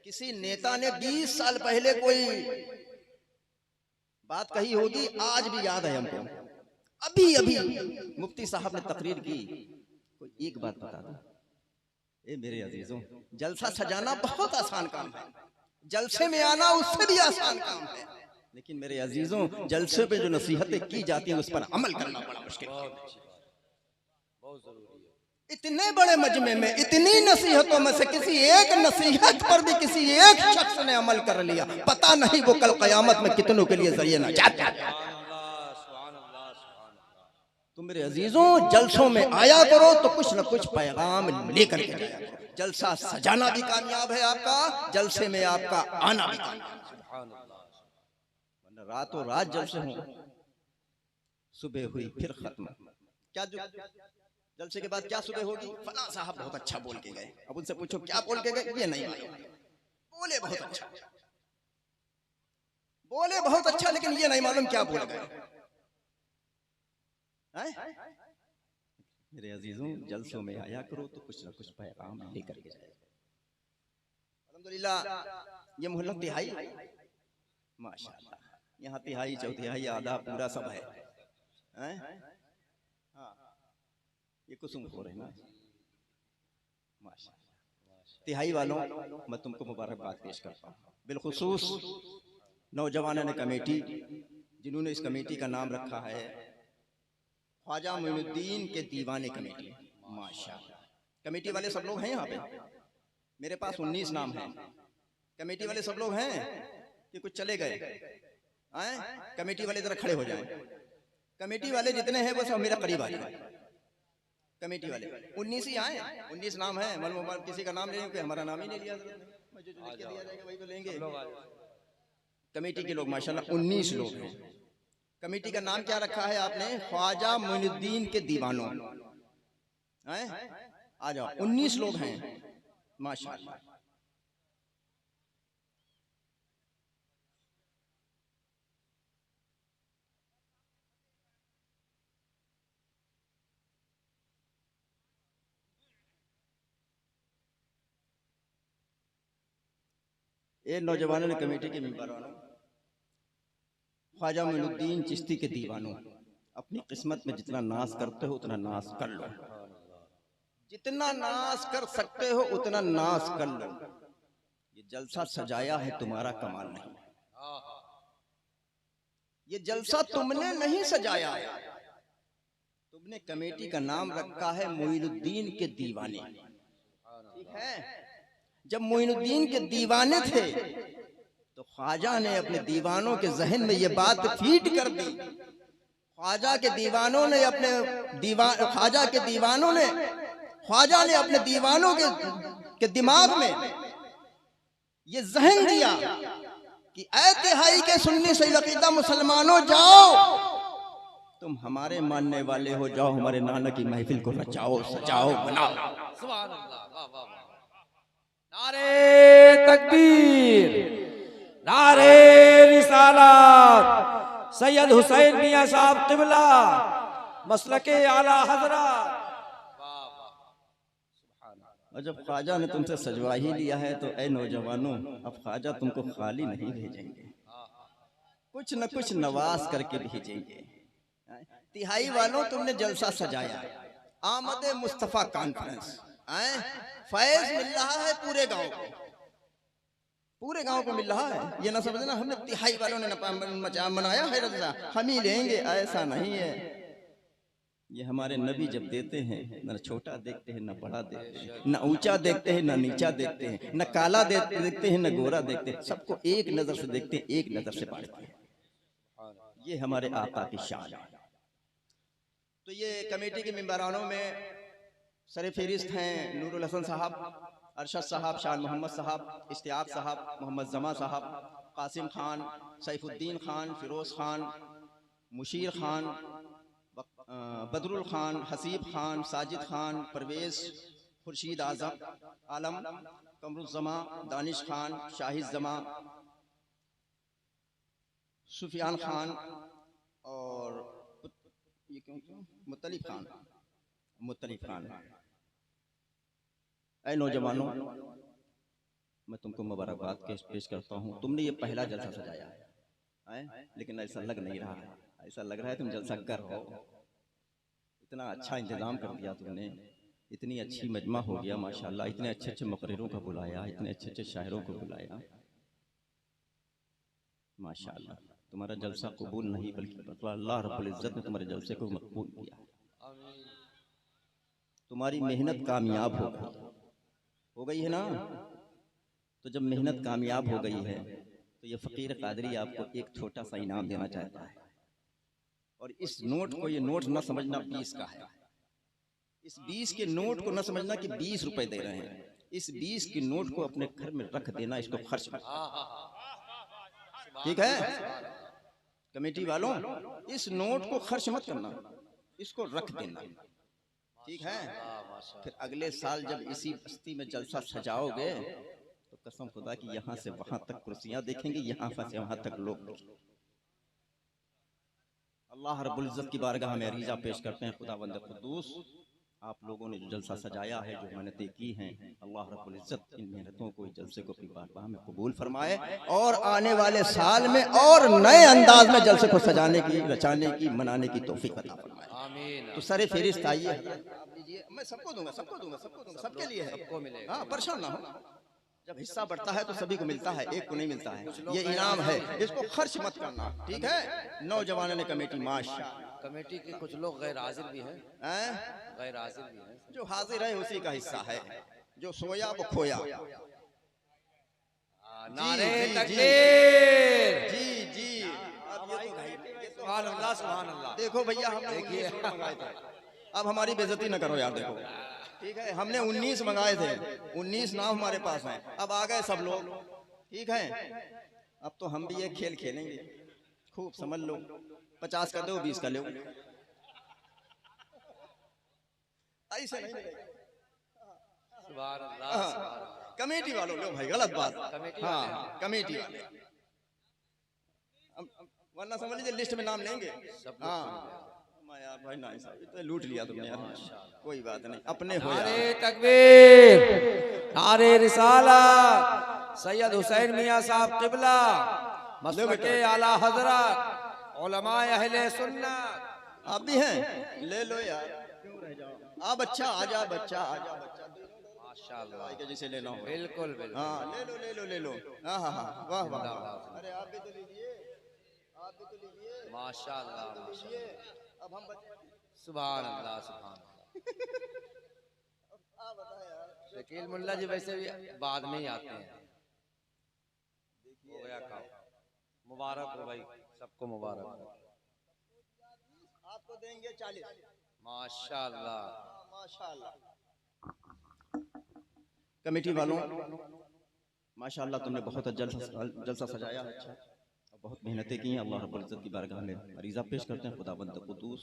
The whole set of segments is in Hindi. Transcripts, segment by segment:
किसी नेता ने 20 साल पहले कोई बात कही होगी, आज भी याद है हमको। अभी अभी मुफ्ती साहब ने तकरीर की, कोई एक बात बता दो। ए मेरे अजीजों, जलसा सजाना बहुत आसान काम है, जलसे में आना उससे भी आसान काम है, लेकिन मेरे अजीजों जलसे पे जो नसीहतें की जाती हैं उस पर अमल करना बड़ा मुश्किल है, बहुत जरूरी है। इतने बड़े मजमे में इतनी नसीहतों में से किसी एक नसीहत पर भी किसी एक शख्स ने अमल कर लिया, पता नहीं वो कल कयामत में कितनों के लिए जरिए नजात है। तो मेरे अजीजों जलसों में आया करो तो कुछ न कुछ पैगाम लेकर के जाया करो। जलसा सजाना भी कामयाब है आपका, जलसे में आपका आना भी कामयाब है। रातों रात जलसे हों, सुबह हुई फिर खत्म। क्या जो जलसे के बाद क्या सुबह होगी, फला साहब बहुत अच्छा बोल के गए, अब उनसे पूछो क्या बोल के गए, ये नहीं मालूम, बोले बहुत अच्छा, बोले बहुत अच्छा, लेकिन ये नहीं मालूम क्या बोल गए। मेरे अजीजों जलसों में आया करो तो कुछ ना कुछ पैगाम लेकर के जाए। अल्हम्दुलिल्लाह ये मोहल्ला तिहाई, माशाअल्लाह यहाँ तिहाई चौतिहाई आधा पूरा सब है, हाँ ये कुसुम हो रहे ना, माशाअल्लाह। तिहाई वालों मैं तुमको मुबारकबाद पेश करता हूँ, बिलखुसूस नौजवानों ने कमेटी, जिन्होंने इस कमेटी का नाम रखा है ख्वाजा मोइनुद्दीन के दीवाने कमेटी, माशाअल्लाह। कमेटी वाले सब लोग हैं यहाँ पे, मेरे पास 19 नाम हैं। कमेटी वाले सब लोग हैं कि कुछ चले गए? कमेटी वाले जरा खड़े हो जाएं। कमेटी वाले जितने हैं वो सब मेरा करीब आ जाए। कमेटी वाले 19 ही आए, 19 नाम है, मलम किसी का नाम लेंगे, हमारा नाम ही नहीं लिया, मुझे जो लिख के दिया जाएगा वही तो लेंगे। कमेटी के लोग माशाल्लाह 19 लोग हैं। कमेटी का नाम क्या रखा है आपने? ख्वाजा मोइनुद्दीन के दीवानों। आ जाओ, 19 लोग हैं माशाल्लाह। ये नौजवानों ने कमेटी के मेंबरों, ख्वाजा मोइनुद्दीन चिश्ती के दीवानों, अपनी किस्मत में जितना नाश करते हो उतना नाश कर लो, जितना नाश कर सकते हो उतना नाश कर लो। ये जलसा सजाया है तुम्हारा कमाल नहीं, ये जलसा तुमने नहीं सजाया, तुमने कमेटी का नाम रखा है मोइनुद्दीन के दीवाने, ठीक है। जब मोइनुद्दीन के दीवाने थे तो ख्वाजा ने अपने दीवानों के जहन में ये बात फीड कर दी। ख्वाजा के दीवानों ने अपने ख्वाजा के दीवानों ने ख्वाजा ने अपने दीवानों के दिमाग में ये जहन दिया कि ऐ तिहाई के सुन्नी सही अकीदा मुसलमानों, जाओ तुम हमारे मानने वाले हो, जाओ हमारे नाना की महफिल को रचाओ, सजाओ, बनाओ। सुभान अल्लाह, वाह वाह वाह। नारे तकबीर, नारे रिसालत, सैयद हुसैन मियां साहब क़िबला, मसलके आला हज़रत। और जब ख्वाजा ने तुमसे सजवा ही लिया है तो ऐ नौजवानों, अब ख्वाजा तुमको खाली नहीं भेजेंगे, कुछ न कुछ नवाज करके भेजेंगे। तिहाई वालों तुमने जलसा सजाया, आमद मुस्तफा कॉन्फ्रेंस, फैज मिल रहा है पूरे गांव को, पूरे गांव को मिल रहा है। ये ना समझना हमने तिहाई वालों ने मनाया है रजा हम ही लेंगे, ऐसा नहीं है। ये हमारे नबी जब देते हैं न छोटा देखते हैं, न बड़ा देखते हैं, न ऊंचा देखते हैं, न नीचा देखते हैं, न काला देखते हैं, न गोरा देखते हैं, सबको एक नजर से देखते हैं, एक नजर से बांटते हैं। ये हमारे आका की शान है। तो ये कमेटी के मेंबरानों में सर फहरिस्त हैं नूरुल हसन साहब, अरशद साहब, शान मोहम्मद साहब, इश्तियाक साहब, मोहम्मद जमा साहब, कासिम खान, सैफुद्दीन खान, फिरोज खान, मुशीर खान, बदरुल खान, हसीब खान, साजिद खान, परवेज, खुर्शीद आलम, कमरुज़्ज़मा, दानिश खान, शाहिद जमा, सुफियान खान और ये क्यों मुत्तलिफ खान, मुत्तलिफ खान। ऐ नौजवानों, मैं तुमको मुबारकबाद पेश करता हूँ। तुमने ये पहला जलसा सजाया है, लेकिन ऐसा लग नहीं रहा है, ऐसा लग रहा है तुम जलसागर हो। इतना अच्छा इंतजाम कर दिया तुमने, इतनी अच्छी मजमा हो गया माशाल्लाह, इतने अच्छे अच्छे मुकर्रिरों को बुलाया, इतने अच्छे अच्छे शायरों को बुलाया माशाल्लाह। तुम्हारा जलसा कबूल नहीं बल्कि अल्लाह रब्बुल इज्जत ने तुम्हारे जलसे को मकबूल किया। तुम्हारी मेहनत कामयाब हो गई है ना। तो जब मेहनत कामयाब हो गई है तो ये फकीर कादरी आपको एक छोटा सा इनाम देना चाहता है। और इस नोट को, ये नोट न समझना 20 का है, इस 20 के नोट को न समझना कि 20 रुपए दे रहे हैं। इस 20 के नोट को अपने घर में रख देना, इसको खर्च करना, ठीक है कमेटी वालों। इस नोट को खर्च मत करना, इसको रख देना, ठीक है। फिर अगले साल जब इसी बस्ती में जलसा सजाओगे तो कसम खुदा कि यहाँ से वहां तक कुर्सियां देखेंगे, यहाँ से वहां तक लोग देखेंगे। अल्लाह रब्बुल इज्जत की बारगाह में अरीजा पेश करते हैं, खुदावंद कुद्दूस आप लोगों ने जो जलसा सजाया है, जो मेहनतें की हैं, अल्लाह रब्बुल इज्जत इन मेहनतों को, इस जलसे को अपनी बारगाह में कबूल फरमाए और आने वाले साल में और नए अंदाज में जलसे को सजाने की, रचाने की, मनाने की तौफीक अता फरमाए। आमीन। तो सारे फेरिस्त आइए, मैं सबको दूंगा, सबको दूंगा, सबको दूंगा, सबके लिए है, सबको मिलेगा। हाँ, परेशान ना हो, जब हिस्सा बढ़ता है तो सभी को मिलता है, एक को नहीं मिलता है, ये इनाम है, इसको खर्च मत करना, ठीक है। नौजवानों ने कमेटी माशा, कमेटी के कुछ लोग गैर हाजिर भी हैं, गैर हाजिर भी हैं। जो हाजिर है उसी का हिस्सा है, जो सोया वो खोया। नारे तकबीर, जी जी। अब ये तो भाई, सुभान अल्लाह, सुभान अल्लाह। देखो भैया, हम देखिए मंगाए थे, अब हमारी बेइज्जती न करो यार, देखो ठीक है, हमने 19 मंगाए थे, 19 नाम हमारे पास हैं, अब आ गए सब लोग, ठीक है। अब तो हम भी एक खेल खेलेंगे, खूब समझ लो, 50 का दो, 20 का लो, ऐसे नहीं। सुभान अल्लाह, सुभान अल्लाह। कमेटी वालों लो भाई, गलत बात। हाँ, कमेटी वाले, वरना समझ लीजिए लिस्ट में नाम लेंगे। हाँ यार भाई, ना तो लूट लिया तुमने यार, कोई बात नहीं, अपने हो। नारे तकबीर, नारे रिसालत, सैयद हुसैन मियां साहब क़िबला, मसलके आला हज़रत, उलमाए अहले सुन्नत। आप भी हैं, ले लो यार, क्यों रह जाओ। आ बच्चा, आजा बच्चा, आजा बच्चा, माशाल्लाह के जैसे लेना हो। बिल्कुल बिल्कुल, हाँ ले लो, ले लो, ले लो। हाँ हाँ हाँ, वाह वाह, अरे आप भी तो लीजिए, आप भी तो लीजिए, माशाल्लाह, माशाल्लाह। अब हम सुभान अल्लाह, सुभान अल्लाह। शकील मुल्ला जी वैसे भी बाद में ही आते हैं। हो गया काम, मुबारक हो भाई, सबको मुबारक हो। आपको देंगे 40। माशाल्लाह, माशाल्लाह। कमेटी वालों माशाल्लाह, तुमने बहुत जलसा सजाया, अच्छा, बहुत मेहनतें की हैं। अल्लाह रब्बुल इज्जत की बारगाह में अरीज़ा पेश करते हैं, खुदावंद कुद्दूस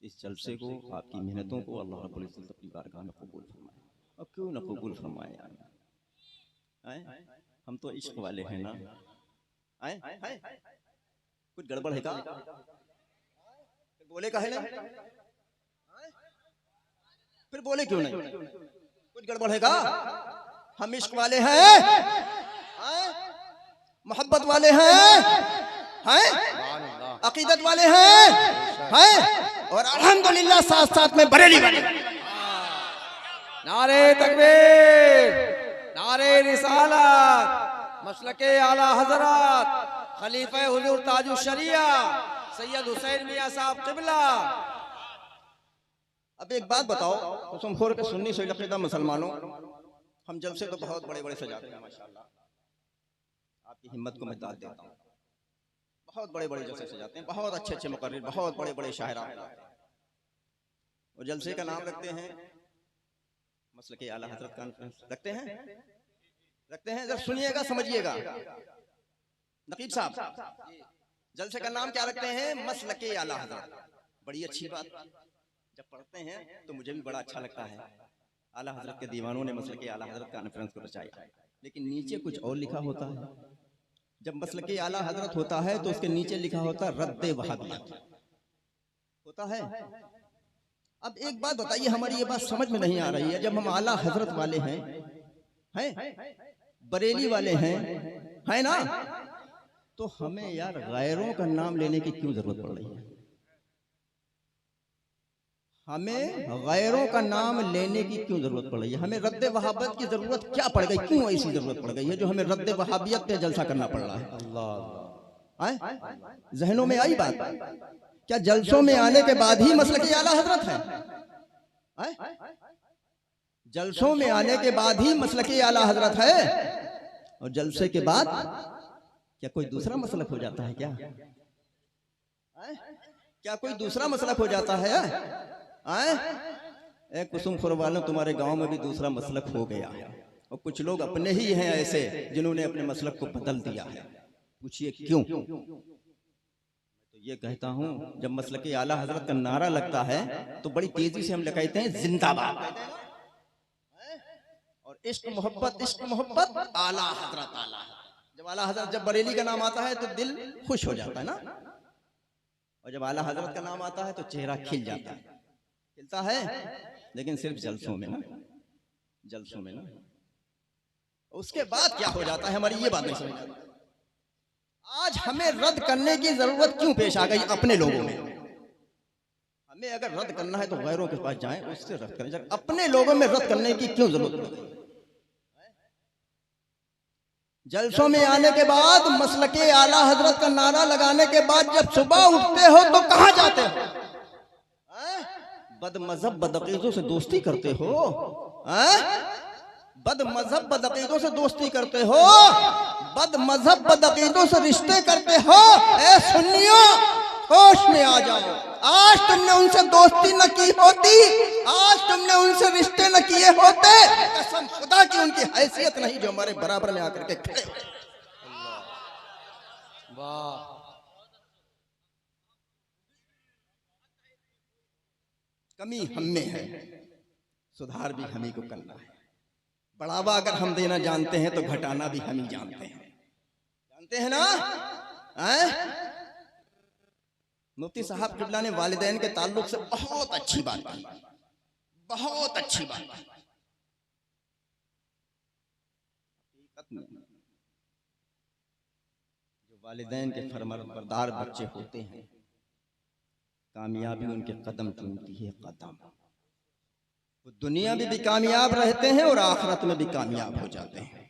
इस जलसे को, आपकी मेहनतों को अल्लाह रब्बुल इज्जत अपनी बारगाह में कबूल फरमाए। और क्यों ना कबूल फरमाए यार, हम तो इश्क वाले हैं ना। कुछ गड़बड़ है का? बोले का है ना, फिर बोले क्यों नहीं? कुछ गड़बड़ है का? हम इश्क वाले हैं, मोहब्बत वाले हैं, अकीदत वाले हैं, और अल्हम्दुलिल्लाह साथ साथ में बरेली वाले। नारे तकबीर, नारे रिसालत, मसलके आला हज़रत, खलीफा हुजूर ताजुश शरिया सैयद हुसैन मियां साहब क़िबला। अब एक बात बताओ, कुसुमखोर के सुन्नी सोलखीदा मुसलमानों, हम जलसे तो बहुत बड़े बड़े सजाते हैं माशाल्लाह, आपकी हिम्मत को मैं दाद देता हूँ। बहुत बड़े बड़े जलसे सजाते हैं, बहुत अच्छे अच्छे मुकर्रिर, बहुत बड़े बड़े शायरा, और जलसे का नाम रखते हैं मसलके आला हज़रत कॉन्फ्रेंस, रखते हैं। जरा सुनिएगा, समझिएगा। नकीब साहब, जलसे का नाम क्या रखते हैं? मसलके आला हज़रत। बड़ी अच्छी बात, जब पढ़ते हैं तो मुझे भी बड़ा अच्छा लगता है। आला हज़रत के दीवानों ने मसलके आला हज़रत कॉन्फ्रेंस को रचाया, लेकिन नीचे कुछ और लिखा होता है। जब मसलके आला हज़रत होता है तो उसके नीचे लिखा होता है रद्द वहाबियत होता है। अब एक बात बताइए, हमारी ये बात समझ में नहीं आ रही है। जब हम आला हज़रत वाले हैं, बरेली वाले हैं, है ना, तो हमें यार गैरों का नाम लेने की क्यों जरूरत पड़ रही है? हमें गैरों का नाम लेने की क्यों जरूरत पड़ रही है? हमें रद्द वहाबत की जरूरत क्या पड़ गई? क्यों ऐसी जरूरत पड़ गई है जो हमें रद्द वहाबियत पे जलसा करना पड़ रहा है? अल्लाह, जहनों में आई बात? क्या जलसों में आने के बाद ही मसलक आला हजरत है? जलसों में आने के बाद ही मसलक आला हजरत है? और जलसे के बाद क्या कोई दूसरा मसलक हो जाता है? क्या कोई दूसरा मसलक हो जाता है? कुसुमपुर वालों, तुम्हारे गांव में भी दूसरा मसलक हो गया है, और कुछ लोग अपने ही हैं ऐसे जिन्होंने अपने मसलक को बदल दिया है। पूछिए क्यों? तो ये कहता हूं, जब मसलक आला हजरत का नारा लगता है तो बड़ी तेजी से हम कहते हैं जिंदाबाद, और इश्क मोहब्बत आला हजरत आला। जब आला हजरत, जब बरेली का नाम आता है तो दिल खुश हो जाता है ना, और जब आला हजरत का नाम आता है तो चेहरा खिल जाता है, खिलता है, लेकिन सिर्फ जलसों में ना, जलसों में ना। उसके बाद क्या हो जाता है, हमारी ये बात नहीं समझ आती। आज हमें रद्द करने की जरूरत क्यों पेश आ गई अपने लोगों में? हमें अगर रद्द करना है तो गैरों के पास जाएं, उससे रद्द करें। अपने लोगों में रद्द करने की क्यों जरूरत पड़ी? जलसों में आने के बाद, मसलके आला हजरत का नारा लगाने के बाद जब सुबह उठते हो तो कहां जाते हो? बदमज़हब बदअक़ीदों से दोस्ती करते हो? बदमज़हब बदअक़ीदों से दोस्ती करते हो? बदमज़हब बदअक़ीदों से रिश्ते करते हो? ए सुन्नियों, होश में आ जाओ। आज तुमने उनसे दोस्ती न की होती, आज तुमने उनसे रिश्ते न किए होते, कसम खुदा की उनकी हैसियत नहीं जो हमारे बराबर में आकर के खड़े। वाह, कमी हम में है, सुधार भी हम ही को करना है। बढ़ावा अगर हम देना जानते हैं तो घटाना भी हम ही जानते हैं ना? मुफ्ती साहब किबला ने वालिदैन के ताल्लुक से बहुत अच्छी बात की, बहुत अच्छी बात। जो वालिदैन के फरमाबरदार बच्चे होते हैं, कामयाबी उनके कदम चूमती है, कदम। वो दुनिया में भी कामयाब रहते हैं और आखिरत में भी कामयाब हो जाते हैं।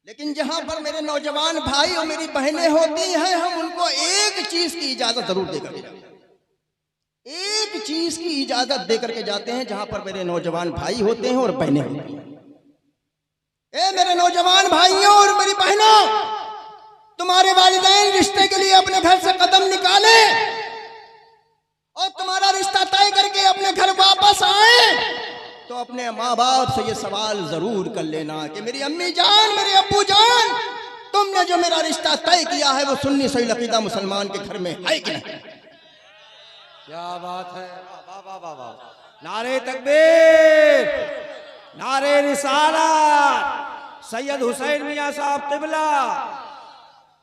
लेकिन जहां पर मेरे नौजवान भाई और मेरी बहनें होती हैं, हम उनको एक चीज की इजाजत जरूर देकर के जाते हैं, एक चीज की इजाजत देकर के जाते हैं, जहां पर मेरे नौजवान भाई होते हैं और बहनें होती हैं। ए मेरे नौजवान भाइयों और मेरी बहनों, तुम्हारे वालिदैन रिश्ते के लिए अपने घर से कदम निकाले और तुम्हारा रिश्ता तय करके अपने घर वापस आए, तो अपने माँ बाप से ये सवाल जरूर कर लेना कि मेरी अम्मी जान, मेरे अब्बू जान, तुमने जो मेरा रिश्ता तय किया है वो सुन्नी सही अकीदा मुसलमान के घर में है कि नहीं? क्या बात है, वाह वाह वाह वाह। नारे तकबीर, नारे रिसालत, सैयद हुसैन मियां साहब क़िबला,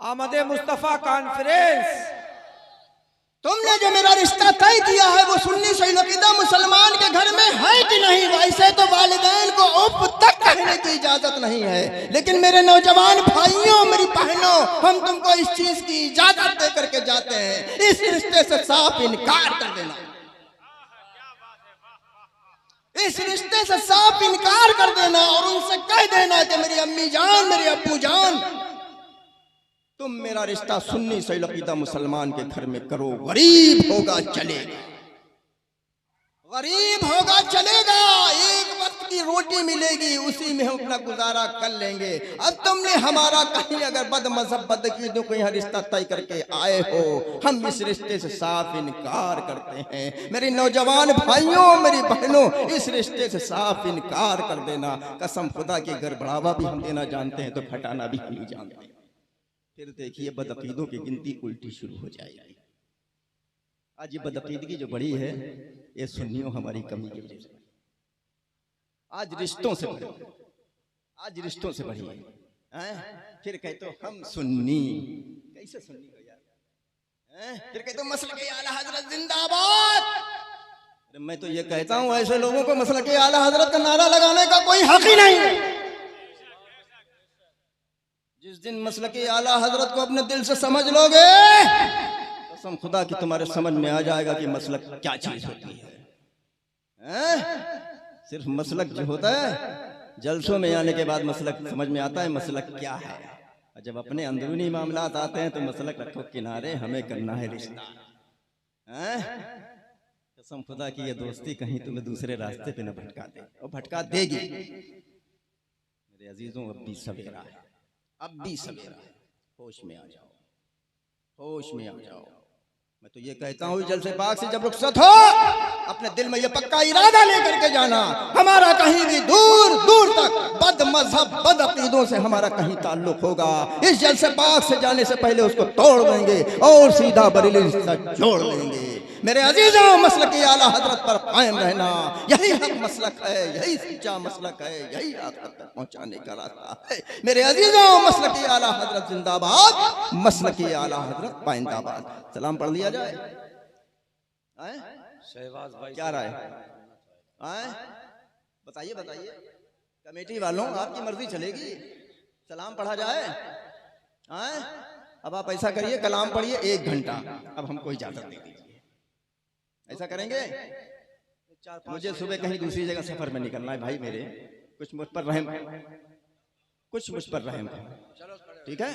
आमद मुस्तफा कॉन्फ्रेंस। तुमने जो मेरा रिश्ता तय किया है वो सुन्नी सही अकीदा मुसलमान के घर में है कि नहीं? वैसे तो वालिदैन को उफ तक कहने की इजाजत नहीं है, लेकिन मेरे नौजवान भाइयों, मेरी बहनों, हम तुमको इस चीज की इजाजत दे करके जाते हैं, इस रिश्ते से साफ इनकार कर देना, इस रिश्ते से साफ इनकार कर देना और उनसे कह देना कि मेरी अम्मी जान, मेरे अब्बू जान, तुम मेरा रिश्ता सुन्नी सही अकीदा मुसलमान के घर में करो। गरीब होगा चलेगा, गरीब होगा चलेगा, एक वक्त की रोटी मिलेगी, उसी में हम अपना गुजारा कर लेंगे। अब तुमने हमारा कहीं अगर बदमज़हब बदअक़ीदों को यहाँ रिश्ता तय करके आए हो, हम इस रिश्ते से साफ इनकार करते हैं। मेरे नौजवान भाइयों, मेरी बहनों, इस रिश्ते से साफ इनकार कर देना। कसम खुदा की अगर बढ़ावा भी हम देना जानते हैं तो घटाना भी हम नहीं जानते हैं। फिर देखिए बदअक़ीदों की गिनती उल्टी शुरू हो जाएगी। आज ये बदअक़ीदगी जो बड़ी है, ये सुन्नियों हमारी कमी की वजह से, आज रिश्तों से बड़ी, आज रिश्तों से बड़ी है। फिर कहते हो हम सुन्नी, कैसे सुन्नी हो यार? फिर कहते हो मसलके आला हजरत जिंदाबाद। मैं तो ये कहता हूँ ऐसे लोगों को मसलके आला हजरत का नारा लगाने का कोई हक ही नहीं है। दिन मसलक आला हजरत को अपने दिल से समझ लोगे, कसम खुदा की तुम्हारे समझ में आ जाएगा कि मसलक क्या चीज होती है। सिर्फ मसलक जो होता है जलसों में आने के बाद मसलक समझ में आता है मसलक क्या है, और जब अपने अंदरूनी मामलात आते हैं तो मसलक रखो किनारे, हमें करना है रिश्ता। कसम खुदा की ये दोस्ती कहीं तुम्हें दूसरे रास्ते पे न भटका दे, और भटका देगी। मेरे अजीजों अब भी सवेरा है, अब भी सवेरा है, होश में आ जाओ, होश में आ जाओ। मैं तो ये कहता हूँ जलसे पाक से जब रुखसत हो अपने दिल में ये पक्का इरादा लेकर के जाना, हमारा कहीं भी दूर दूर तक बद मजहब बद अकीदों से हमारा कहीं ताल्लुक होगा, इस जलसे पाक से जाने से पहले उसको तोड़ देंगे और सीधा बरेली रिश्ता जोड़ लेंगे। मेरे अजीजों मसलक आला हजरत पर कायम रहना, यही हक मसलक है, यही सच्चा मसलक है, यही आखिरत तक पहुंचाने का रास्ता है। मेरे अजीजों मसलक आला हजरत जिंदाबाद, मसलक आला हजरत पाइंदाबाद। सलाम पढ़ लिया जाए। शहबाज भाई क्या राय बताइए, बताइए कमेटी वालों, आपकी मर्जी चलेगी, सलाम पढ़ा जाए। अब आप ऐसा करिए, कलाम पढ़िए 1 घंटा, अब हमको इजाजत दे दीजिए। ऐसा करेंगे? मुझे सुबह कहीं दूसरी जगह सफर में निकलना है भाई मेरे, कुछ मुझ पर रहम, कुछ मुझ पर रहम, ठीक है?